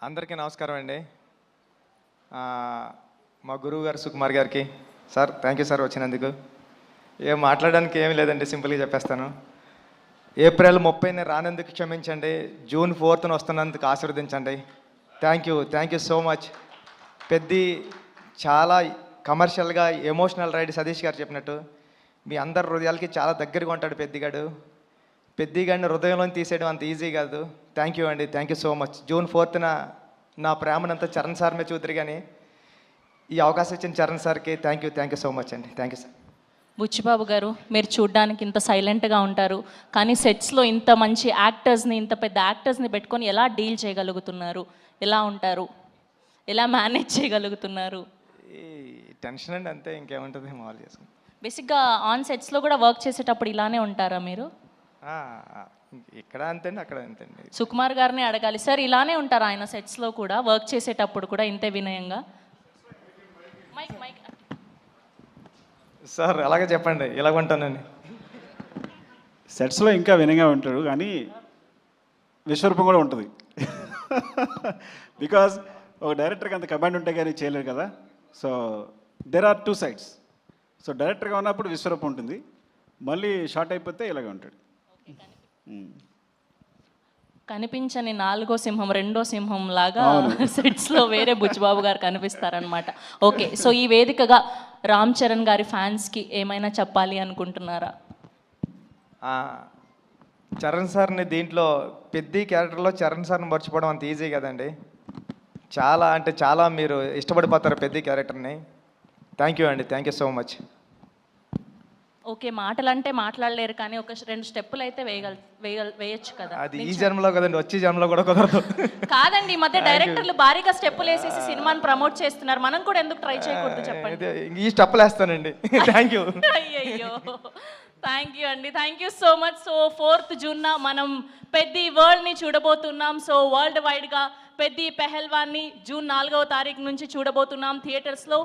అందరికీ నమస్కారం అండి. మా గురువు గారు సుకుమార్ గారికి సార్ థ్యాంక్ యూ సార్ వచ్చినందుకు. ఏం మాట్లాడడానికి ఏమీ లేదండి, సింపుల్గా చెప్పేస్తాను. ఏప్రిల్ 30ని రానందుకు క్షమించండి, జూన్ 4న వస్తున్నందుకు ఆశీర్వదించండి. Thank you so much. Peddi చాలా కమర్షియల్గా ఎమోషనల్ రైడ్ సతీష్ గారు చెప్పినట్టు మీ అందరి హృదయాలకి చాలా దగ్గరగా ఉంటాడు పెద్దిగాడు. పెద్దిగాడిని హృదయంలో తీసేయడం అంత ఈజీ కాదు. థ్యాంక్ యూ అండి, thank you so much. June 4న నా ప్రేమనంతా చరణ్ సార్ మీద చూద్దరు, కానీ ఈ అవకాశం ఇచ్చిన చరణ్ సార్కి థ్యాంక్ యూ సో మచ్ అండి. Thank you sir. బుచ్చిబాబు గారు, మీరు చూడ్డానికి ఇంత సైలెంట్గా ఉంటారు, కానీ సెట్స్లో ఇంత మంచి యాక్టర్స్ని, ఇంత పెద్ద యాక్టర్స్ని పెట్టుకొని ఎలా డీల్ చేయగలుగుతున్నారు? ఎలా ఉంటారు? ఎలా మేనేజ్ చేయగలుగుతున్నారు? ఈ టెన్షన్ అండి, అంతే, ఇంకేముంటుంది, మామూలు చేసుకుని. బేసిక్గా ఆన్ సెట్స్లో కూడా వర్క్ చేసేటప్పుడు ఇలానే ఉంటారా మీరు? ఇక్కడ అంతేండి, అక్కడ అంతేండి. సుకుమార్ గారిని అడగాలి సార్, ఇలానే ఉంటారా ఆయన సెట్స్లో కూడా, వర్క్ చేసేటప్పుడు కూడా ఇంతే వినయంగా? మైక్ మైక్ సార్ అలాగే చెప్పండి, ఇలాగ ఉంటానండి. సెట్స్లో ఇంకా వినయంగా ఉంటాడు, కానీ విశ్వరూపం కూడా ఉంటుంది. బికాజ్ ఒక డైరెక్టర్కి అంత కమాండ్ ఉంటే కానీ చేయలేరు కదా. So there are two sides. So డైరెక్టర్గా ఉన్నప్పుడు విశ్వరూపం ఉంటుంది, మళ్ళీ షార్ట్ అయిపోతే ఇలాగే ఉంటాడు. కనిపించని నాలుగో సింహం, రెండో సింహం లాగా సెట్స్లో వేరే బుచ్చిబాబు గారు కనిపిస్తారనమాట. ఓకే, సో ఈ వేదికగా రామ్ చరణ్ గారి ఫ్యాన్స్కి ఏమైనా చెప్పాలి అనుకుంటున్నారా? చరణ్ సార్ని దీంట్లో పెద్ద క్యారెక్టర్లో చరణ్ సార్ని మర్చిపోవడం అంత ఈజీ కదండి. చాలా అంటే చాలా మీరు ఇష్టపడిపోతారు పెద్ద క్యారెక్టర్ని. థ్యాంక్ యూ అండి, thank you so much. Okay, మాటలంటే మాట్లాడలేరు, కానీ ఒక 2 స్టెప్పులు అయితే వేయచ్చు కదా. అది ఈ జన్మలో కదండి, వచ్చే జన్మలో కూడా కుదరదు. కాదండి, ఈ మధ్య డైరెక్టర్లు భారీగా స్టెప్పులు వేసేసి సినిమాని ప్రమోట్ చేస్తున్నారు, మనం కూడా ఎందుకు ట్రై చేయకూడదు చెప్పండి. ఈ స్టెప్పులు వేస్తానండి. Thank you. అయ్యయ్యో, థ్యాంక్ యూ అండి, thank you so much. So 4th జూన్న మనం పెద్ది వరల్డ్ని చూడబోతున్నాం. సో వరల్డ్ వైడ్గా పెద్ది పెహల్వాన్ని జూన్ 4వ తారీఖు నుంచి చూడబోతున్నాం థియేటర్స్లో.